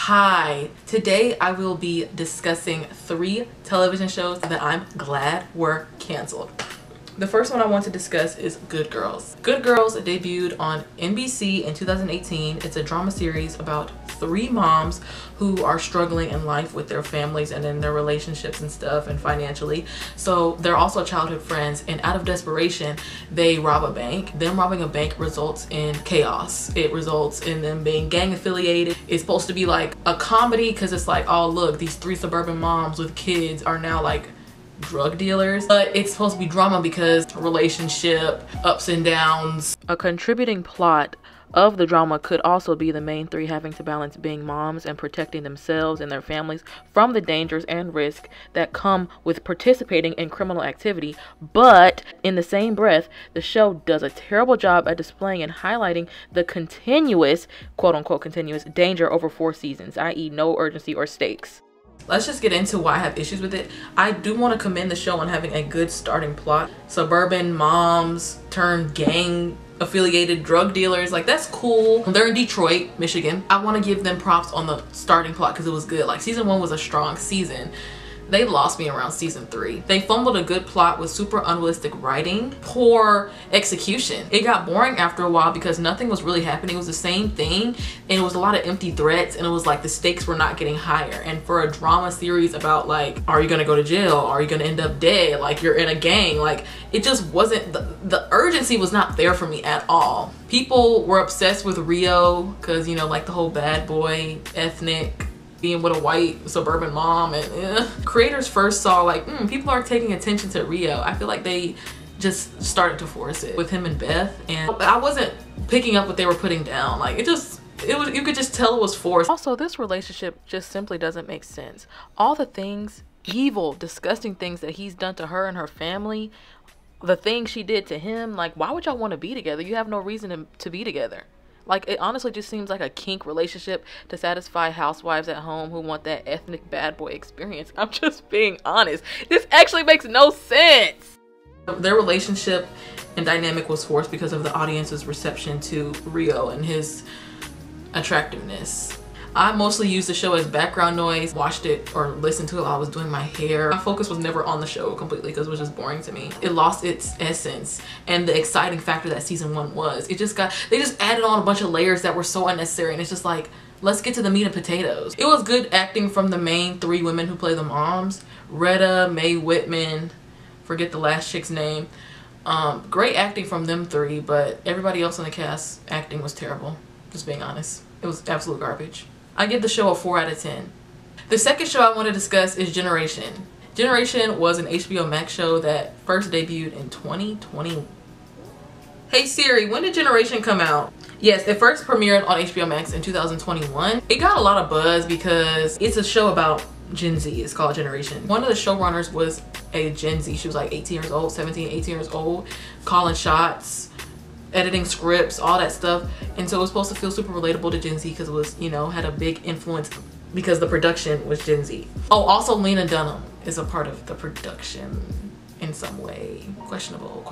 Hi, today I will be discussing 3 television shows that I'm glad were canceled. The first one I want to discuss is Good Girls. Good Girls debuted on NBC in 2018. It's a drama series about 3 moms who are struggling in life with their families and in their relationships and stuff and financially. So they're also childhood friends, and out of desperation, they rob a bank. Them robbing a bank results in chaos. It results in them being gang affiliated. It's supposed to be like a comedy because it's like, oh look, these 3 suburban moms with kids are now like drug dealers, but it's supposed to be drama because relationship ups and downs. A contributing plot of the drama could also be the main 3 having to balance being moms and protecting themselves and their families from the dangers and risk that come with participating in criminal activity. But in the same breath, the show does a terrible job at displaying and highlighting the continuous, quote-unquote continuous, danger over 4 seasons, i.e. no urgency or stakes. Let's just get into why I have issues with it. I do want to commend the show on having a good starting plot. Suburban moms turned gang affiliated drug dealers, like that's cool. They're in Detroit, Michigan. I want to give them props on the starting plot because it was good. Like season 1 was a strong season. They lost me around season 3. They fumbled a good plot with super unrealistic writing, poor execution. It got boring after a while because nothing was really happening. It was the same thing, and it was a lot of empty threats, and it was like the stakes were not getting higher. And for a drama series about like, are you gonna go to jail? Are you gonna end up dead? Like you're in a gang. Like it just wasn't, the urgency was not there for me at all. People were obsessed with Rio because, you know, like the whole bad boy ethnic being with a white suburban mom, and creators first saw like people are taking attention to Rio. I feel like they just started to force it with him and Beth, and I wasn't picking up what they were putting down. Like it was, you could just tell it was forced. Also, this relationship just simply doesn't make sense. All the things, evil, disgusting things that he's done to her and her family, the things she did to him, like why would y'all want to be together? You have no reason to be together. Like, it honestly just seems like a kink relationship to satisfy housewives at home who want that ethnic bad boy experience. I'm just being honest. This actually makes no sense. Their relationship and dynamic was forced because of the audience's reception to Rio and his attractiveness. I mostly used the show as background noise, watched it or listened to it while I was doing my hair. My focus was never on the show completely because it was just boring to me. It lost its essence and the exciting factor that season 1 was. It just they just added on a bunch of layers that were so unnecessary, and it's just like, let's get to the meat and potatoes. It was good acting from the main 3 women who play the moms. Retta, Mae Whitman, forget the last chick's name. Great acting from them 3, but everybody else in the cast acting was terrible. Just being honest. It was absolute garbage. I give the show a 4 out of 10. The second show I want to discuss is Generation. Generation was an hbomax show that first debuted in 2020. Hey Siri, when did Generation come out? Yes, it first premiered on hbomax in 2021. It got a lot of buzz because it's a show about Gen Z. It's called Generation. One of the showrunners was a Gen Z. She was like 18 years old, 17, 18 years old, calling shots, editing scripts, all that stuff. And so it was supposed to feel super relatable to Gen Z because it was, you know, had a big influence because the production was Gen Z. Oh, also Lena Dunham is a part of the production in some way. Questionable.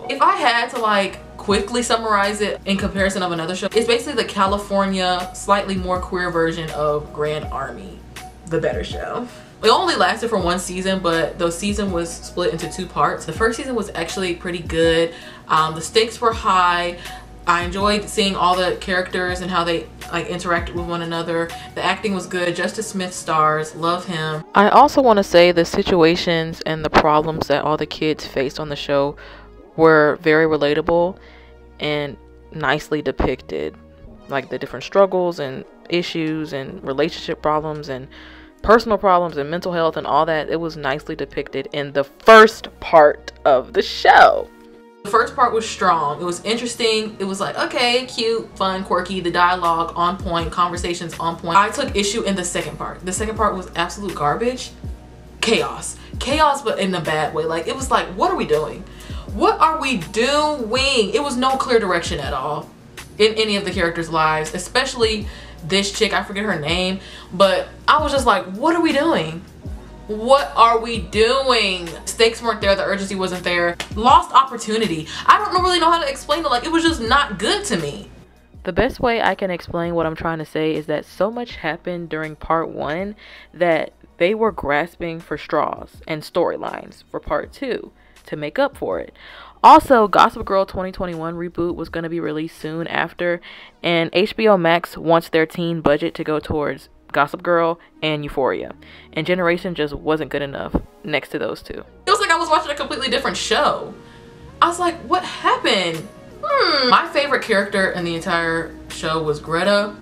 If I had to like quickly summarize it in comparison of another show, it's basically the California, slightly more queer version of Grand Army, the better show. It only lasted for 1 season, but the season was split into 2 parts. The first season was actually pretty good. The stakes were high. I enjoyed seeing all the characters and how they like interacted with one another. The acting was good. Justice Smith stars. Love him. I also want to say the situations and the problems that all the kids faced on the show were very relatable and nicely depicted. Like the different struggles and issues and relationship problems and personal problems and mental health and all that. It was nicely depicted in the first part of the show. The first part was strong. It was interesting. It was like, okay, cute, fun, quirky, the dialogue on point, conversations on point. I took issue in the second part. The second part was absolute garbage. Chaos, but in a bad way. Like it was like, what are we doing? What are we doing? It was no clear direction at all in any of the characters' lives, especially this chick. I forget her name, but I was just like, what are we doing? What are we doing? Stakes weren't there, the urgency wasn't there. Lost opportunity. I don't really know how to explain it. Like, it was just not good to me. The best way I can explain what I'm trying to say is that so much happened during part 1 that they were grasping for straws and storylines for part 2 to make up for it. Also, Gossip Girl 2021 reboot was going to be released soon after, and HBO Max wants their teen budget to go towards Gossip Girl and Euphoria, and Generation just wasn't good enough next to those two. It was like I was watching a completely different show. I was like, what happened? My favorite character in the entire show was Greta.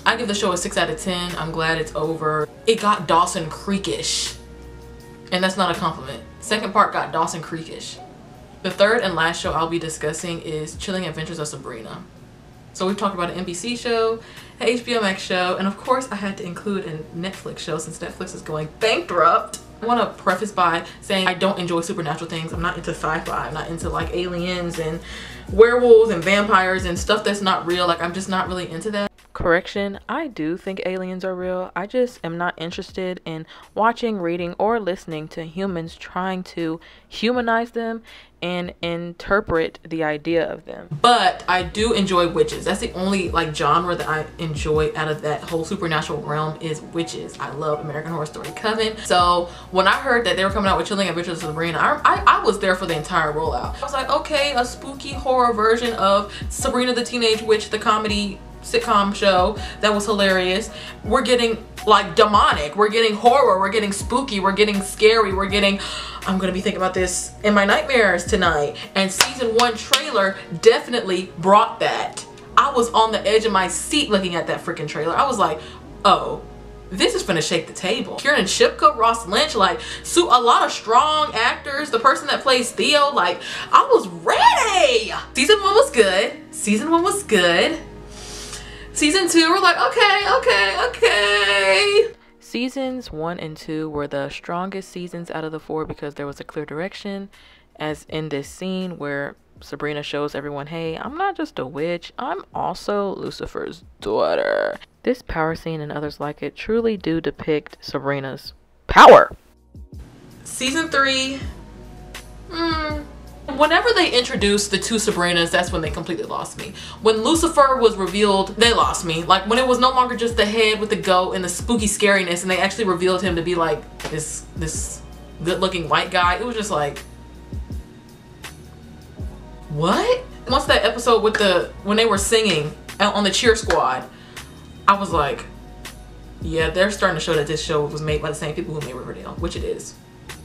I give the show a 6 out of 10. I'm glad it's over. It got Dawson Creek-ish, and that's not a compliment. Second part got Dawson Creek-ish. The third and last show I'll be discussing is Chilling Adventures of Sabrina. So we've talked about an NBC show, an HBO Max show, and of course I had to include a Netflix show since Netflix is going bankrupt. I want to preface by saying I don't enjoy supernatural things. I'm not into sci-fi. I'm not into like aliens and werewolves and vampires and stuff that's not real. Like, I'm just not really into that. Correction, I do think aliens are real. I just am not interested in watching, reading, or listening to humans trying to humanize them and interpret the idea of them. But I do enjoy witches. That's the only like genre that I enjoy out of that whole supernatural realm is witches. I love American Horror Story Coven. So when I heard that they were coming out with Chilling Adventures of Sabrina, I was there for the entire rollout. I was like, okay, a spooky horror version of Sabrina the Teenage Witch, the comedy sitcom show that was hilarious. We're getting like demonic, we're getting horror, we're getting spooky, we're getting scary, we're getting, I'm gonna be thinking about this in my nightmares tonight. And season 1 trailer definitely brought that. I was on the edge of my seat looking at that freaking trailer. I was like, oh, this is gonna shake the table. Kieran Shipka, Ross Lynch, like a lot of strong actors. The person that plays Theo, like, I was ready. Season 1 was good. Season 1 was good. Season 2, we're like, okay. Seasons 1 and 2 were the strongest seasons out of the 4 because there was a clear direction, as in this scene where Sabrina shows everyone, hey, I'm not just a witch, I'm also Lucifer's daughter. This power scene and others like it truly do depict Sabrina's power. Season 3, whenever they introduced the 2 Sabrinas, that's when they completely lost me. When Lucifer was revealed, they lost me. Like when it was no longer just the head with the goat and the spooky scariness, and they actually revealed him to be like this good-looking white guy, it was just like, what? Once that episode with when they were singing on the cheer squad, I was like, yeah, they're starting to show that this show was made by the same people who made Riverdale, which it is.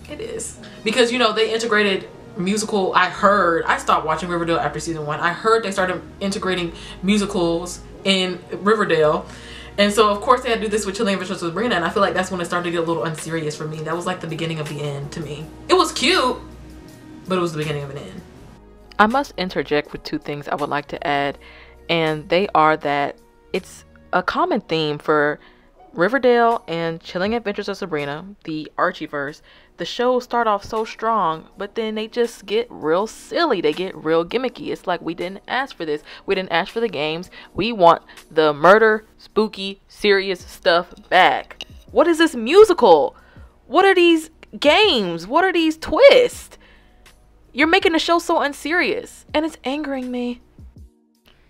It is. Because, you know, they integrated musical. I stopped watching Riverdale after season 1. I heard they started integrating musicals in Riverdale, and so of course they had to do this with Chilling Adventures of Sabrina, and I feel like that's when it started to get a little unserious for me. That was like the beginning of the end to me. It was cute, but it was the beginning of an end. I must interject with 2 things I would like to add, and they are that it's a common theme for Riverdale and Chilling Adventures of Sabrina, the Archieverse. The shows start off so strong, but then they just get real silly. They get real gimmicky. It's like, we didn't ask for this. We didn't ask for the games. We want the murder, spooky, serious stuff back. What is this musical? What are these games? What are these twists? You're making the show so unserious, and it's angering me.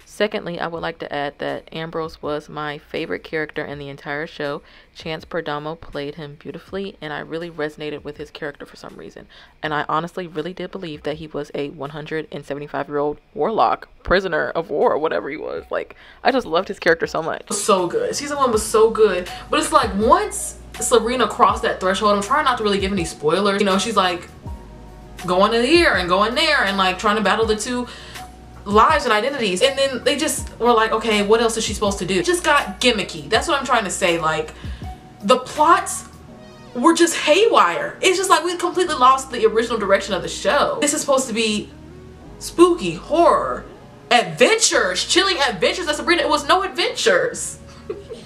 Secondly, I would like to add that Ambrose was my favorite character in the entire show. Chance Perdomo played him beautifully, and I really resonated with his character for some reason. And I honestly really did believe that he was a 175-year-old warlock, prisoner of war, whatever he was. Like, I just loved his character so much. So good. Season 1 was so good. But it's like, once Sabrina crossed that threshold, I'm trying not to really give any spoilers. You know, she's like going in here and going there and like trying to battle the 2 lives and identities, and then they just were like, okay, what else is she supposed to do? It just got gimmicky. That's what I'm trying to say. Like, the plots were just haywire. It's just like we completely lost the original direction of the show. This is supposed to be spooky, horror, adventures, Chilling Adventures of Sabrina. It was no adventures.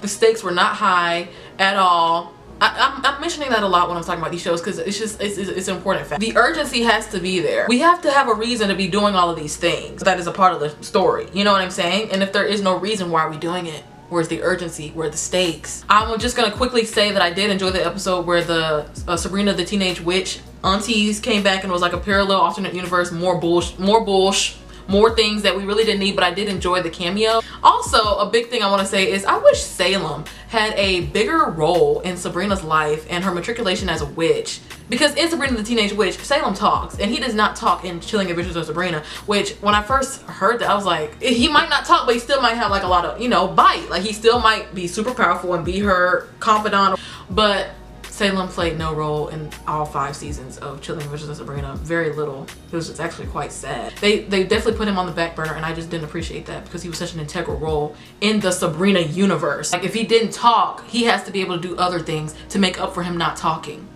The stakes were not high at all. I'm mentioning that a lot when I'm talking about these shows because it's just, it's an important fact. The urgency has to be there. We have to have a reason to be doing all of these things. That is a part of the story. You know what I'm saying? And if there is no reason, why are we doing it? Where's the urgency? Where are the stakes? I'm just gonna quickly say that I did enjoy the episode where the Sabrina the Teenage Witch aunties came back and it was like a parallel alternate universe, more things that we really didn't need, but I did enjoy the cameo. Also, a big thing I want to say is I wish Salem had a bigger role in Sabrina's life and her matriculation as a witch. Because in Sabrina the Teenage Witch, Salem talks, and he does not talk in Chilling Adventures of Sabrina, which when I first heard that, I was like, he might not talk, but he still might have like a lot of, you know, bite. Like he still might be super powerful and be her confidant. But Salem played no role in all 5 seasons of Chilling Adventures of Sabrina. Very little. It was just actually quite sad. They definitely put him on the back burner, and I just didn't appreciate that because he was such an integral role in the Sabrina universe. Like if he didn't talk, he has to be able to do other things to make up for him not talking.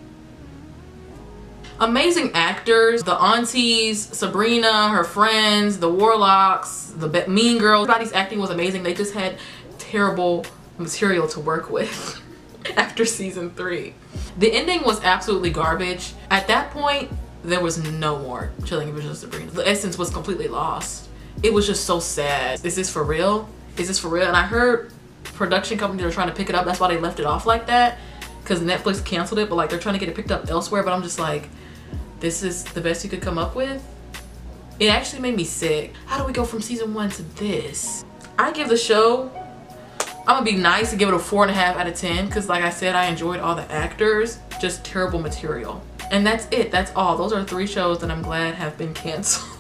Amazing actors, the aunties, Sabrina, her friends, the warlocks, the mean girls. Everybody's acting was amazing. They just had terrible material to work with after season 3. The ending was absolutely garbage. At that point, there was no more Chilling Adventures of Sabrina. The essence was completely lost. It was just so sad. Is this for real? Is this for real? And I heard production companies are trying to pick it up. That's why they left it off like that, because Netflix canceled it, but like they're trying to get it picked up elsewhere. But I'm just like, this is the best you could come up with? It actually made me sick. How do we go from season 1 to this? I give the show, I'm gonna be nice and give it a 4.5 out of 10 because like I said, I enjoyed all the actors, just terrible material. And that's it, that's all. Those are 3 shows that I'm glad have been canceled.